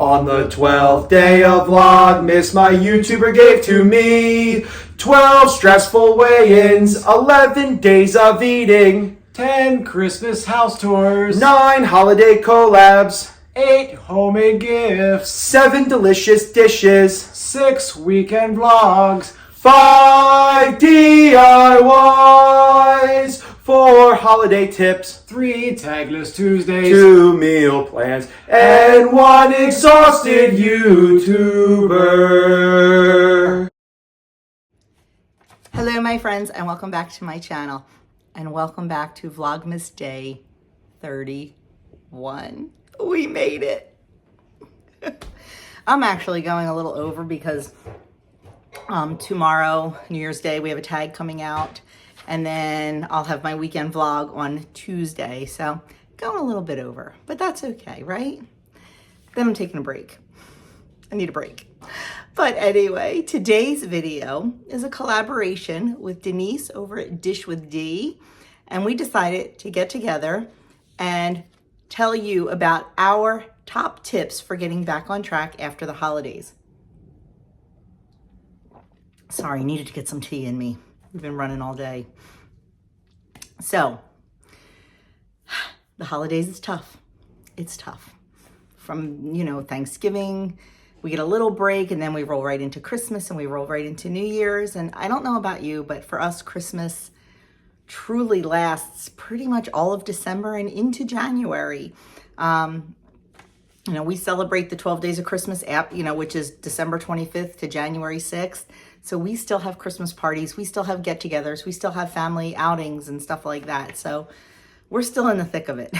On the 12th day of Vlogmas, my YouTuber gave to me 12 stressful weigh-ins, 11 days of eating, 10 Christmas house tours, 9 holiday collabs, 8 homemade gifts, 7 delicious dishes, 6 weekend vlogs, 5 DIYs, 4 holiday tips, 3 tagless Tuesdays, 2 meal plans, and 1 exhausted YouTuber. Hello my friends, and welcome back to my channel, and welcome back to Vlogmas Day 31. We made it. I'm actually going a little over because tomorrow, New Year's Day, we have a tag coming out, and then I'll have my weekend vlog on Tuesday, so going a little bit over, but that's okay, right? Then I'm taking a break. I need a break. But anyway, today's video is a collaboration with Denise over at Dish with D, and we decided to get together and tell you about our top tips for getting back on track after the holidays. Sorry, needed to get some tea in me. We've been running all day. So, the holidays is tough. It's tough. From, Thanksgiving, we get a little break, and then we roll right into Christmas, and we roll right into New Year's. And I don't know about you, but for us, Christmas truly lasts pretty much all of December and into January. We celebrate the 12 days of Christmas, which is December 25th to January 6th. So we still have Christmas parties. We still have get-togethers. We still have family outings and stuff like that. So we're still in the thick of it.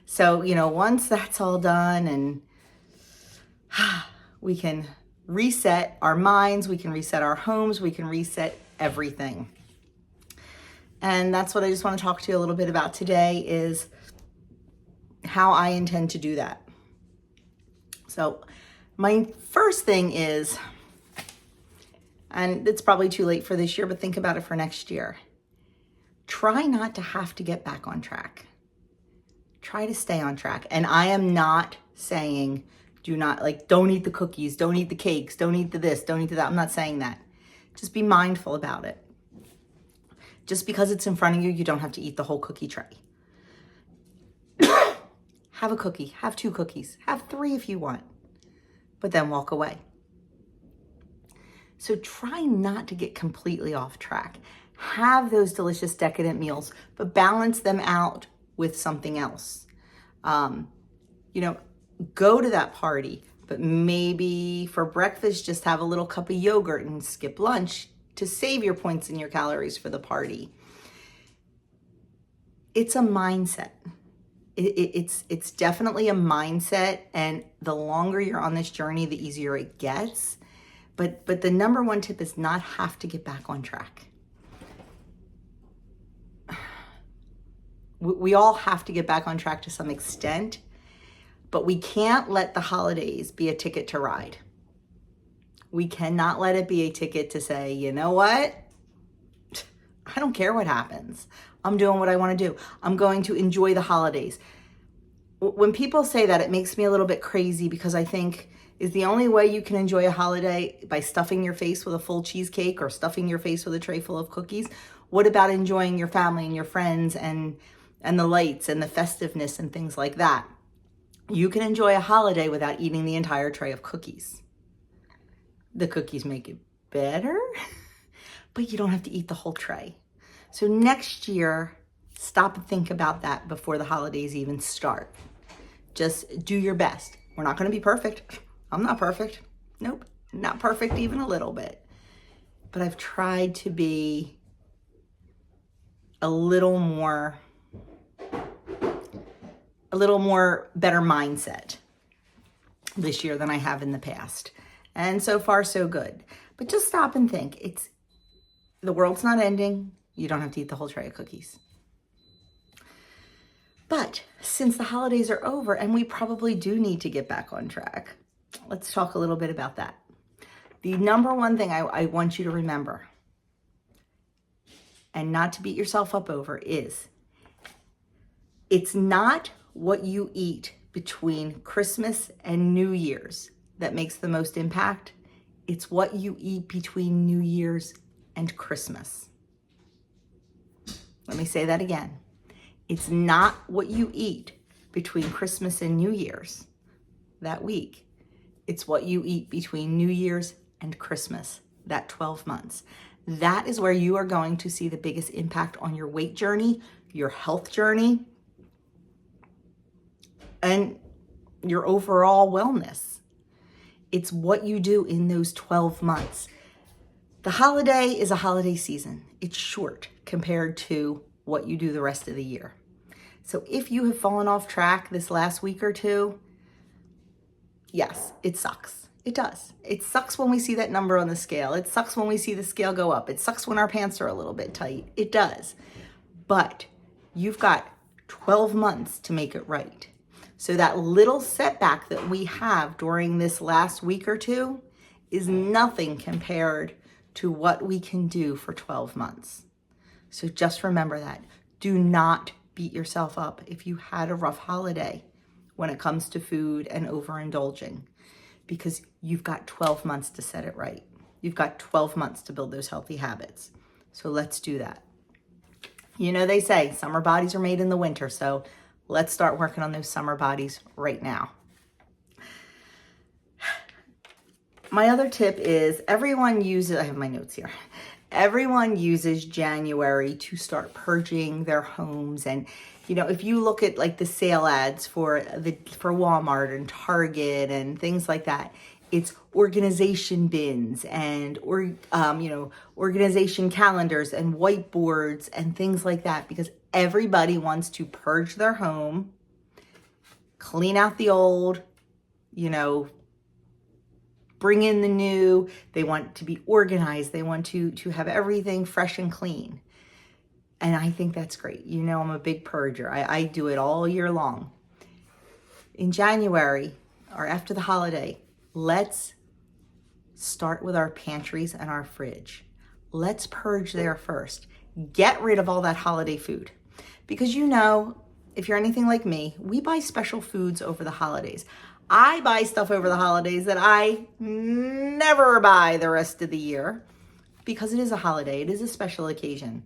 So, once that's all done and we can reset our minds, we can reset our homes, we can reset everything. And that's what I just want to talk to you a little bit about today, is how I intend to do that. So my first thing is, and it's probably too late for this year, but think about it for next year. Try not to have to get back on track. Try to stay on track. And I am not saying don't eat the cookies, don't eat the cakes, don't eat the this, don't eat the that. I'm not saying that. Just be mindful about it. Just because it's in front of you, you don't have to eat the whole cookie tray. Have a cookie, have 2 cookies, have 3 if you want, but then walk away. So try not to get completely off track. Have those delicious decadent meals, but balance them out with something else. Go to that party, but maybe for breakfast, just have a little cup of yogurt and skip lunch to save your points and your calories for the party. It's a mindset. It's definitely a mindset, and the longer you're on this journey, the easier it gets. But the number one tip is not have to get back on track. We all have to get back on track to some extent, but we can't let the holidays be a ticket to ride. We cannot let it be a ticket to say, you know what? I don't care what happens. I'm doing what I want to do. I'm going to enjoy the holidays. When people say that, it makes me a little bit crazy, because I think, is the only way you can enjoy a holiday by stuffing your face with a full cheesecake or stuffing your face with a tray full of cookies? What about enjoying your family and your friends and the lights and the festiveness and things like that? You can enjoy a holiday without eating the entire tray of cookies. The cookies make it better, but you don't have to eat the whole tray. So next year, stop and think about that before the holidays even start. Just do your best. We're not going to be perfect. I'm not perfect. Nope, not perfect even a little bit. But I've tried to be a little more better mindset this year than I have in the past. And so far, so good. But just stop and think. The world's not ending. You don't have to eat the whole tray of cookies. But since the holidays are over and we probably do need to get back on track, let's talk a little bit about that. The number one thing I want you to remember, and not to beat yourself up over, is it's not what you eat between Christmas and New Year's that makes the most impact, it's what you eat between New Year's and Christmas. Let me say that again. It's not what you eat between Christmas and New Year's that week. It's what you eat between New Year's and Christmas, that 12 months. That is where you are going to see the biggest impact on your weight journey, your health journey, and your overall wellness. It's what you do in those 12 months. The holiday is a holiday season. It's short compared to what you do the rest of the year. So if you have fallen off track this last week or two, yes, it sucks. It does. It sucks when we see that number on the scale. It sucks when we see the scale go up. It sucks when our pants are a little bit tight. It does. But you've got 12 months to make it right. So that little setback that we have during this last week or two is nothing compared to what we can do for 12 months. So just remember that. Do not beat yourself up if you had a rough holiday when it comes to food and overindulging, because you've got 12 months to set it right. You've got 12 months to build those healthy habits. So let's do that. You know, they say summer bodies are made in the winter, so let's start working on those summer bodies right now. My other tip is everyone uses, I have my notes here. Everyone uses January to start purging their homes. And, you know, if you look at like the sale ads for Walmart and Target and things like that, it's organization bins and, organization calendars and whiteboards and things like that, because everybody wants to purge their home, clean out the old, bring in the new. They want to be organized. They want to have everything fresh and clean. And I think that's great. You know, I'm a big purger. I do it all year long. In January or after the holiday, let's start with our pantries and our fridge. Let's purge there first. Get rid of all that holiday food. Because if you're anything like me, we buy special foods over the holidays. I buy stuff over the holidays that I never buy the rest of the year because it is a holiday. It is a special occasion.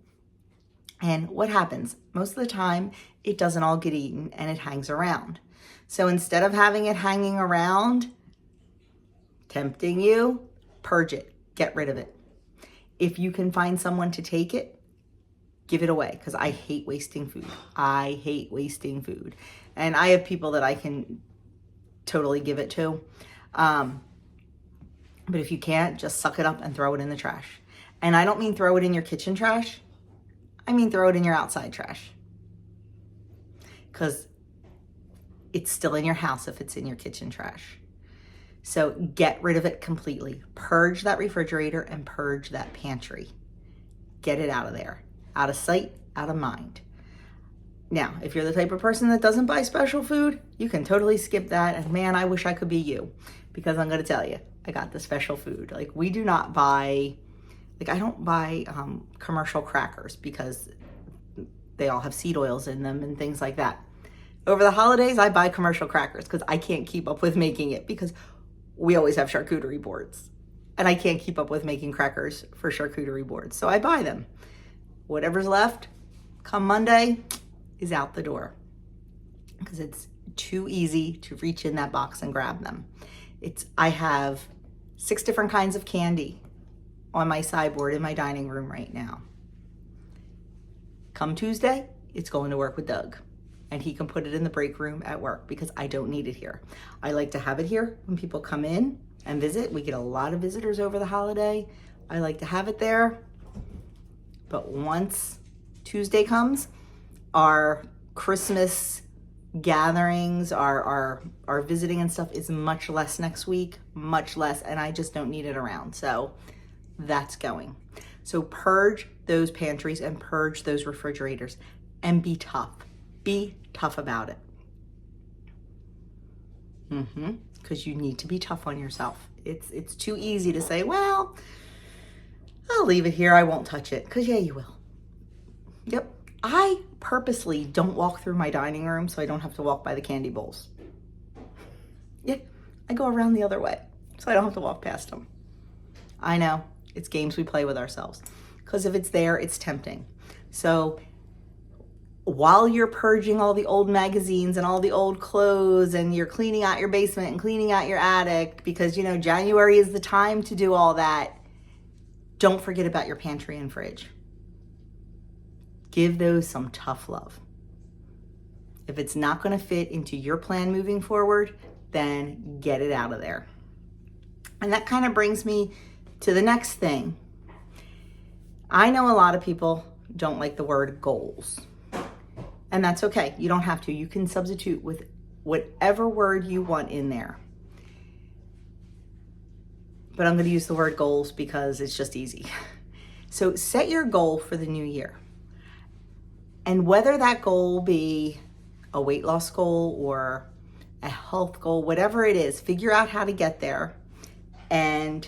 And what happens? Most of the time, it doesn't all get eaten and it hangs around. So instead of having it hanging around, tempting you, purge it. Get rid of it. If you can find someone to take it, give it away, because I hate wasting food. I hate wasting food. And I have people that I can totally give it to. But if you can't, just suck it up and throw it in the trash. And I don't mean throw it in your kitchen trash. I mean throw it in your outside trash. Because it's still in your house if it's in your kitchen trash. So get rid of it completely. Purge that refrigerator and purge that pantry. Get it out of there. Out of sight, out of mind. Now, if you're the type of person that doesn't buy special food, you can totally skip that. And man, I wish I could be you, because I'm going to tell you, I got the special food. Like, we do not buy, I don't buy commercial crackers because they all have seed oils in them and things like that. Over the holidays, I buy commercial crackers because I can't keep up with making it, because we always have charcuterie boards and I can't keep up with making crackers for charcuterie boards. So I buy them. Whatever's left come Monday is out the door, because it's too easy to reach in that box and grab them. I have 6 different kinds of candy on my sideboard in my dining room right now. Come Tuesday, it's going to work with Doug, and he can put it in the break room at work because I don't need it here. I like to have it here when people come in and visit. We get a lot of visitors over the holiday. I like to have it there. But once Tuesday comes, our Christmas gatherings, our visiting and stuff is much less next week, much less, and I just don't need it around. So that's going. So purge those pantries and purge those refrigerators and be tough. Be tough about it. Because you need to be tough on yourself. It's too easy to say, well, I'll leave it here. I won't touch it. Because yeah, you will. Yep. I purposely don't walk through my dining room so I don't have to walk by the candy bowls. I go around the other way so I don't have to walk past them. I know, it's games we play with ourselves because if it's there, it's tempting. So while you're purging all the old magazines and all the old clothes and you're cleaning out your basement and cleaning out your attic because, you know, January is the time to do all that, don't forget about your pantry and fridge. Give those some tough love. If it's not going to fit into your plan moving forward, then get it out of there. And that kind of brings me to the next thing. I know a lot of people don't like the word goals. And that's okay. You don't have to. You can substitute with whatever word you want in there. But I'm going to use the word goals because it's just easy. So set your goal for the new year. And whether that goal be a weight loss goal or a health goal, whatever it is, figure out how to get there and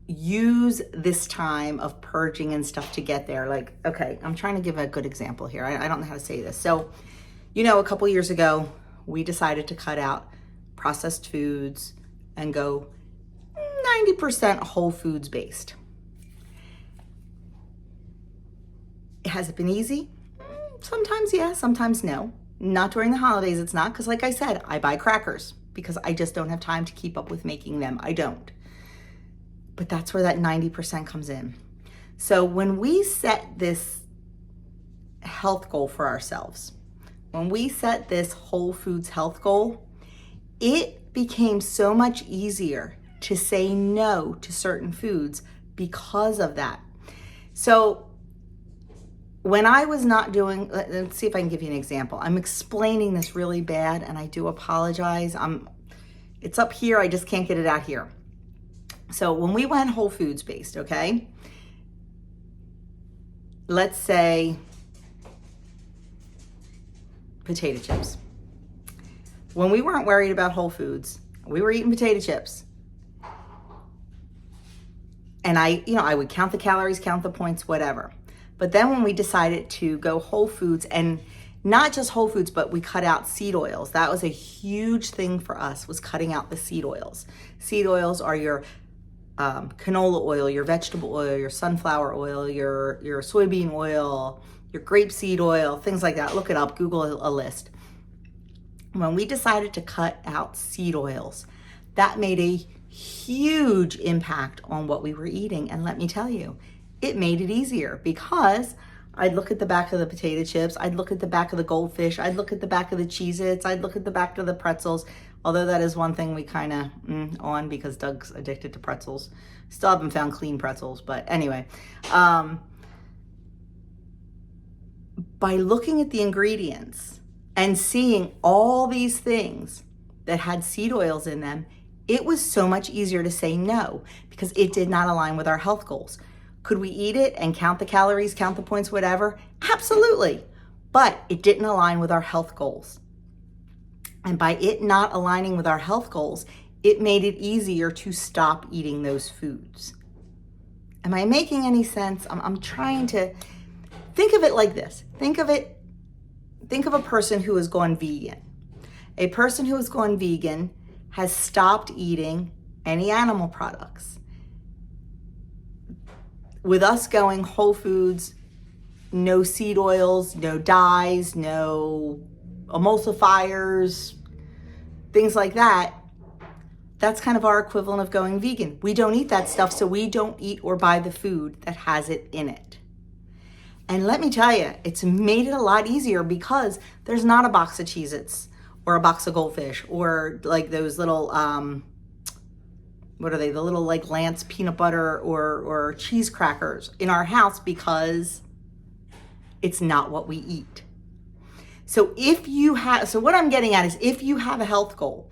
use this time of purging and stuff to get there. Like, okay, I'm trying to give a good example here. I don't know how to say this. So, you know, a couple years ago, we decided to cut out processed foods and go 90% whole foods based. Has it been easy? Sometimes yes, sometimes no. Not during the holidays, it's not, because like I said, I buy crackers because I just don't have time to keep up with making them. I don't. But that's where that 90% comes in. So when we set this health goal for ourselves, when we set this whole foods health goal, it became so much easier to say no to certain foods because of that. So when I was not doing, let's see if I can give you an example. I'm explaining this really bad and I do apologize. It's up here, I just can't get it out here. So when we went whole foods based, okay? Let's say potato chips. When we weren't worried about whole foods, we were eating potato chips. And I would count the calories, count the points, whatever. But then when we decided to go whole foods, and not just whole foods, but we cut out seed oils. That was a huge thing for us, was cutting out the seed oils. Seed oils are your canola oil, your vegetable oil, your sunflower oil, your soybean oil, your grapeseed oil, things like that. Look it up, Google a list. When we decided to cut out seed oils, that made a huge impact on what we were eating. And let me tell you, it made it easier because I'd look at the back of the potato chips, I'd look at the back of the goldfish, I'd look at the back of the Cheez-Its, I'd look at the back of the pretzels, although that is one thing we kind of on because Doug's addicted to pretzels. Still haven't found clean pretzels, but anyway. By looking at the ingredients and seeing all these things that had seed oils in them, it was so much easier to say no because it did not align with our health goals. Could we eat it and count the calories, count the points, whatever? Absolutely. But it didn't align with our health goals. And by it not aligning with our health goals, it made it easier to stop eating those foods. Am I making any sense? I'm trying to think of it like this. Think of a person who has gone vegan. A person who has gone vegan has stopped eating any animal products. With us going whole foods, no seed oils, no dyes, no emulsifiers, things like that, that's kind of our equivalent of going vegan. We don't eat that stuff, so we don't eat or buy the food that has it in it. And let me tell you, it's made it a lot easier because there's not a box of Cheez-Its or a box of goldfish or like those little, what are they? The little like Lance peanut butter or cheese crackers in our house because it's not what we eat. So what I'm getting at is if you have a health goal,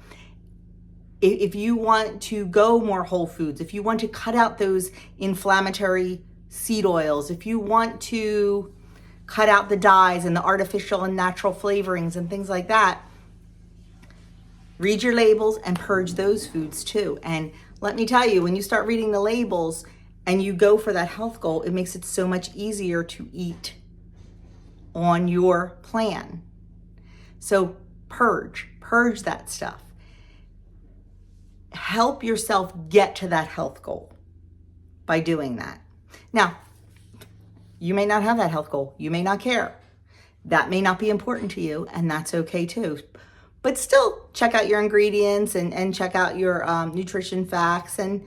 if you want to go more whole foods, if you want to cut out those inflammatory seed oils, if you want to cut out the dyes and the artificial and natural flavorings and things like that, read your labels and purge those foods too. And let me tell you, when you start reading the labels and you go for that health goal, it makes it so much easier to eat on your plan. So Purge that stuff. Help yourself get to that health goal by doing that. Now, you may not have that health goal. You may not care. That may not be important to you, and that's okay too. But still, check out your ingredients and check out your nutrition facts, and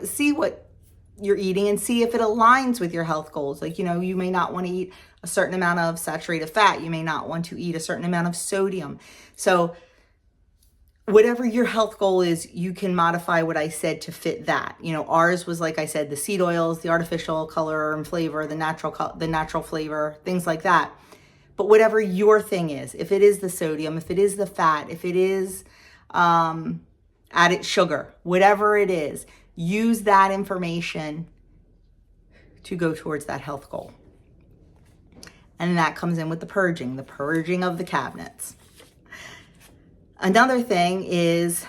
see what you're eating and see if it aligns with your health goals. Like, you may not want to eat a certain amount of saturated fat. You may not want to eat a certain amount of sodium. So whatever your health goal is, you can modify what I said to fit that. Ours was, like I said, the seed oils, the artificial color and flavor, the natural flavor, things like that. But whatever your thing is, if it is the sodium, if it is the fat, if it is added sugar, whatever it is, use that information to go towards that health goal. And that comes in with the purging of the cabinets. Another thing is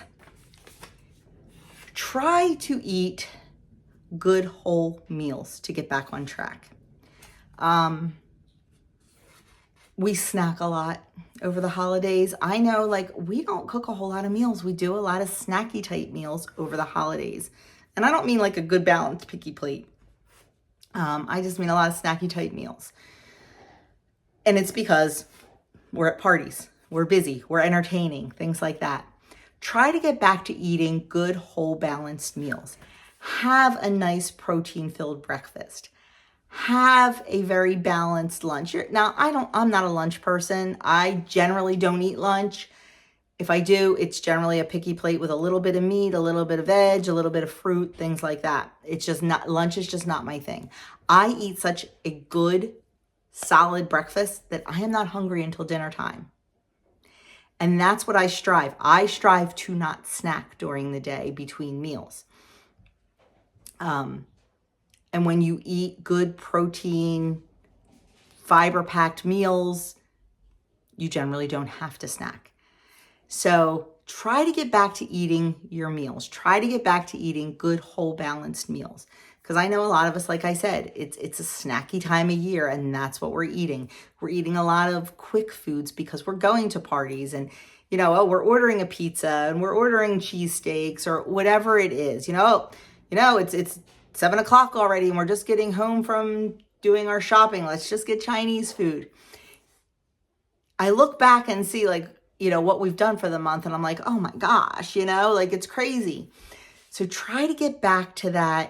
try to eat good whole meals to get back on track. We snack a lot over the holidays. I know, we don't cook a whole lot of meals. We do a lot of snacky type meals over the holidays. And I don't mean like a good balanced picky plate. I just mean a lot of snacky type meals. And it's because we're at parties. We're busy, we're entertaining, things like that. Try to get back to eating good, whole, balanced meals. Have a nice protein-filled breakfast. Have a very balanced lunch. Now, I'm not a lunch person. I generally don't eat lunch. If I do, it's generally a picky plate with a little bit of meat, a little bit of veg, a little bit of fruit, things like that. Lunch is just not my thing. I eat such a good, solid breakfast that I am not hungry until dinner time. And that's what I strive. I strive to not snack during the day between meals. And when you eat good protein, fiber-packed meals, you generally don't have to snack. So try to get back to eating your meals. Try to get back to eating good, whole, balanced meals. Because I know a lot of us, like I said, it's a snacky time of year, and that's what we're eating. We're eating a lot of quick foods because we're going to parties, and we're ordering a pizza and we're ordering cheesesteaks or whatever it is. It's 7 o'clock already and we're just getting home from doing our shopping. Let's just get Chinese food. I look back and see what we've done for the month, and I'm like, oh my gosh, it's crazy. So try to get back to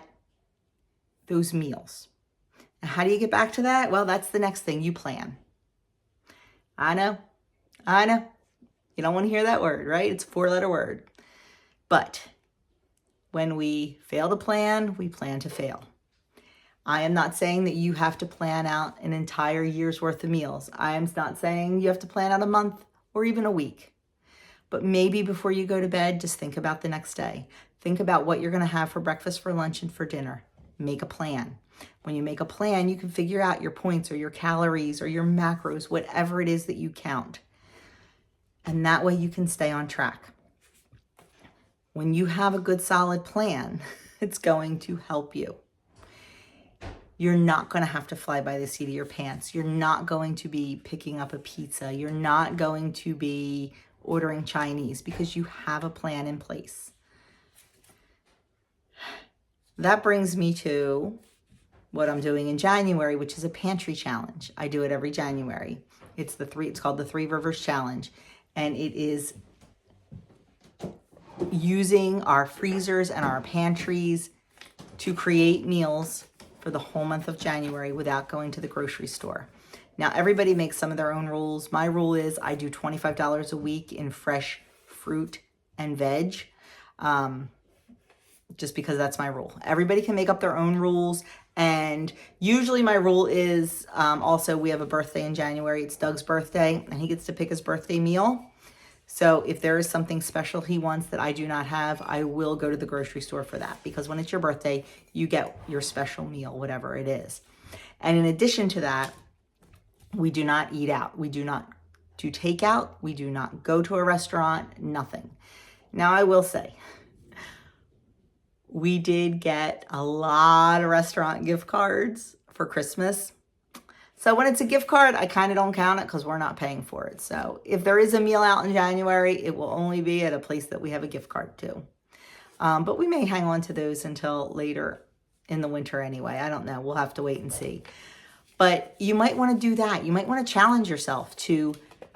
those meals. And how do you get back to that? Well, that's the next thing. You plan. I know. You don't want to hear that word, right? It's a 4-letter word. But when we fail to plan, we plan to fail. I am not saying that you have to plan out an entire year's worth of meals. I am not saying you have to plan out a month or even a week. But maybe before you go to bed, just think about the next day. Think about what you're going to have for breakfast, for lunch, and for dinner. Make a plan. When you make a plan, you can figure out your points or your calories or your macros, whatever it is that you count. And that way you can stay on track. When you have a good solid plan, it's going to help you. You're not going to have to fly by the seat of your pants. You're not going to be picking up a pizza. You're not going to be ordering Chinese because you have a plan in place. That brings me to what I'm doing in January, which is a pantry challenge. I do it every January. It's called the 3 Rivers Challenge. And it is using our freezers and our pantries to create meals for the whole month of January without going to the grocery store. Now, everybody makes some of their own rules. My rule is I do $25 a week in fresh fruit and veg. Just because that's my rule. Everybody can make up their own rules. And usually my rule is also we have a birthday in January. It's Doug's birthday and he gets to pick his birthday meal. So if there is something special he wants that I do not have, I will go to the grocery store for that. Because when it's your birthday, you get your special meal, whatever it is. And in addition to that, we do not eat out. We do not do takeout. We do not go to a restaurant, nothing. Now I will say, we did get a lot of restaurant gift cards for Christmas. So when it's a gift card, I kind of don't count it because we're not paying for it. So if there is a meal out in January, it will only be at a place that we have a gift card to. But we may hang on to those until later in the winter anyway. I don't know. We'll have to wait and see. But you might want to do that. You might want to challenge yourself to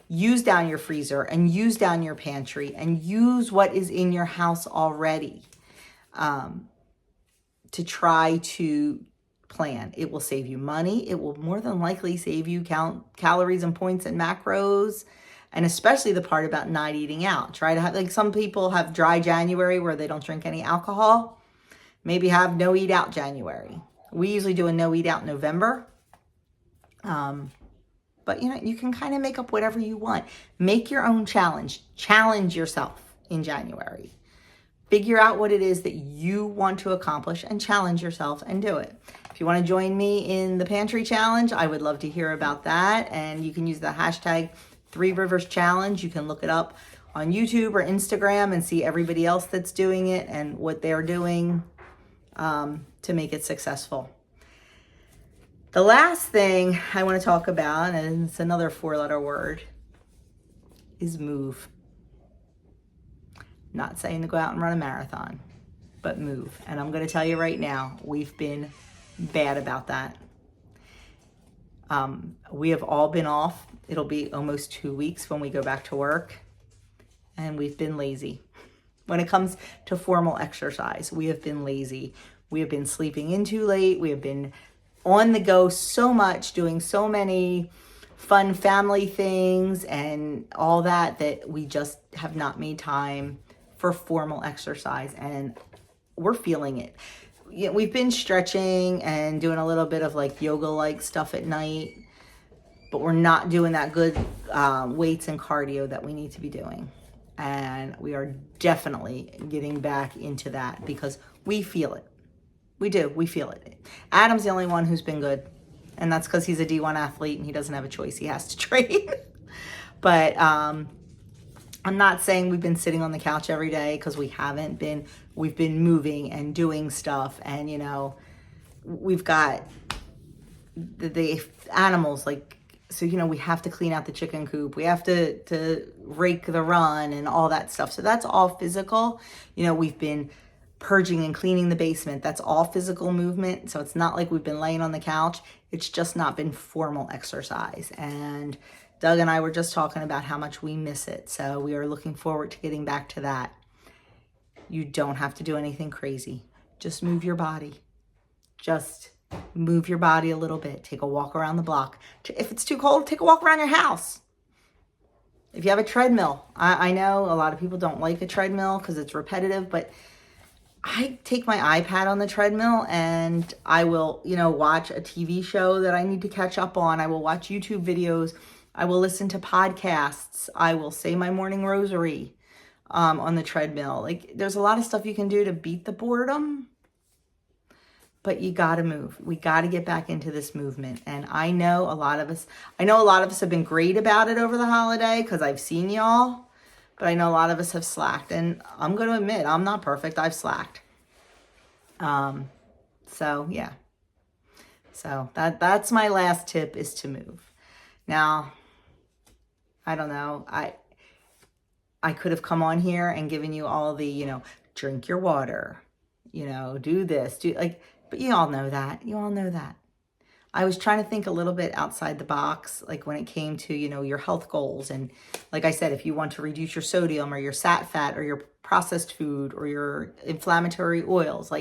use down your freezer and use down your pantry and use what is in your house already to try to plan. It will save you money. It will more than likely save you calories and points and macros, and especially the part about not eating out. Try to have, like some people have dry January where they don't drink any alcohol. Maybe have no eat out January. We usually do a no eat out November. But you can kind of make up whatever you want. Make your own challenge. Challenge yourself in January. Figure out what it is that you want to accomplish and challenge yourself and do it. If you want to join me in the pantry challenge, I would love to hear about that. And you can use the hashtag 3 Rivers Challenge. You can look it up on YouTube or Instagram and see everybody else that's doing it and what they're doing to make it successful. The last thing I want to talk about, and it's another 4-letter word, is move. Not saying to go out and run a marathon, but move. And I'm going to tell you right now, we've been bad about that. We have all been off. It'll be almost 2 weeks when we go back to work. And we've been lazy. When it comes to formal exercise, we have been lazy. We have been sleeping in too late. We have been on the go so much, doing so many fun family things and all that we just have not made time for formal exercise, and we're feeling it. We've been stretching and doing a little bit of like yoga-like stuff at night, but we're not doing that good weights and cardio that we need to be doing. And we are definitely getting back into that because we feel it. We do. We feel it. Adam's the only one who's been good. And that's because he's a D1 athlete and he doesn't have a choice. He has to train. But I'm not saying we've been sitting on the couch every day because we haven't been. We've been moving and doing stuff. And, we've got the animals so, we have to clean out the chicken coop. We have to rake the run and all that stuff. So that's all physical. We've been purging and cleaning the basement. That's all physical movement. So it's not like we've been laying on the couch. It's just not been formal exercise. And Doug and I were just talking about how much we miss it. So we are looking forward to getting back to that. You don't have to do anything crazy. Just move your body. Just move your body a little bit. Take a walk around the block. If it's too cold, take a walk around your house. If you have a treadmill, I know a lot of people don't like a treadmill because it's repetitive, but I take my iPad on the treadmill and I will, watch a TV show that I need to catch up on. I will watch YouTube videos. I will listen to podcasts. I will say my morning rosary on the treadmill. There's a lot of stuff you can do to beat the boredom, but you got to move. We got to get back into this movement. And I know a lot of us have been great about it over the holiday because I've seen y'all. But I know a lot of us have slacked, and I'm going to admit I'm not perfect. I've slacked. So yeah. So that's my last tip is to move. Now, I don't know. I could have come on here and given you all the, drink your water, do this, but you all know that. You all know that. I was trying to think a little bit outside the box, when it came to, your health goals. And like I said, if you want to reduce your sodium or your sat fat or your processed food or your inflammatory oils,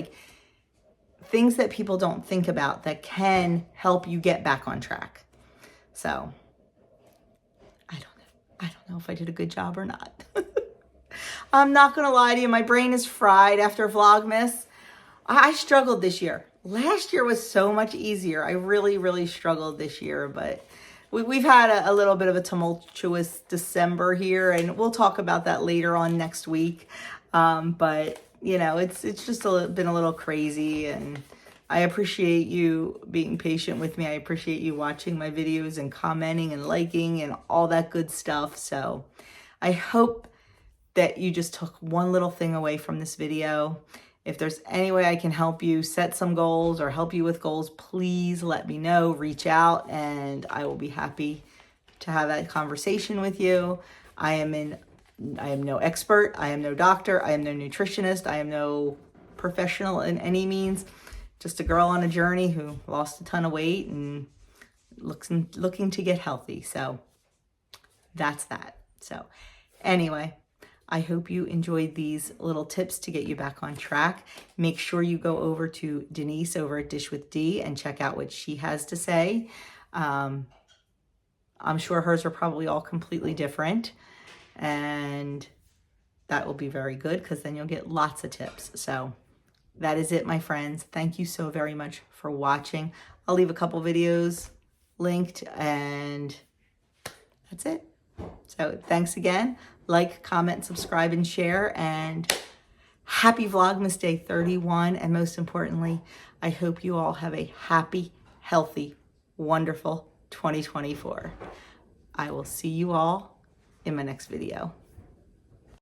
things that people don't think about that can help you get back on track. So I don't know if I did a good job or not. I'm not going to lie to you. My brain is fried after Vlogmas. I struggled this year. Last year was so much easier. I really, really struggled this year, but we've had a little bit of a tumultuous December here, and we'll talk about that later on next week. But it's just been a little crazy, and I appreciate you being patient with me. I appreciate you watching my videos and commenting and liking and all that good stuff. So I hope that you just took one little thing away from this video. If there's any way I can help you set some goals or help you with goals, please let me know. Reach out and I will be happy to have that conversation with you. I am no expert. I am no doctor. I am no nutritionist. I am no professional in any means. Just a girl on a journey who lost a ton of weight and looking to get healthy. So that's that. So anyway, I hope you enjoyed these little tips to get you back on track. Make sure you go over to Denise over at Dish with D and check out what she has to say. I'm sure hers are probably all completely different, and that will be very good because then you'll get lots of tips. So that is it, my friends. Thank you so very much for watching. I'll leave a couple videos linked, and that's it. So thanks again. Like, comment, subscribe, and share. And happy Vlogmas Day 31. And most importantly, I hope you all have a happy, healthy, wonderful 2024. I will see you all in my next video.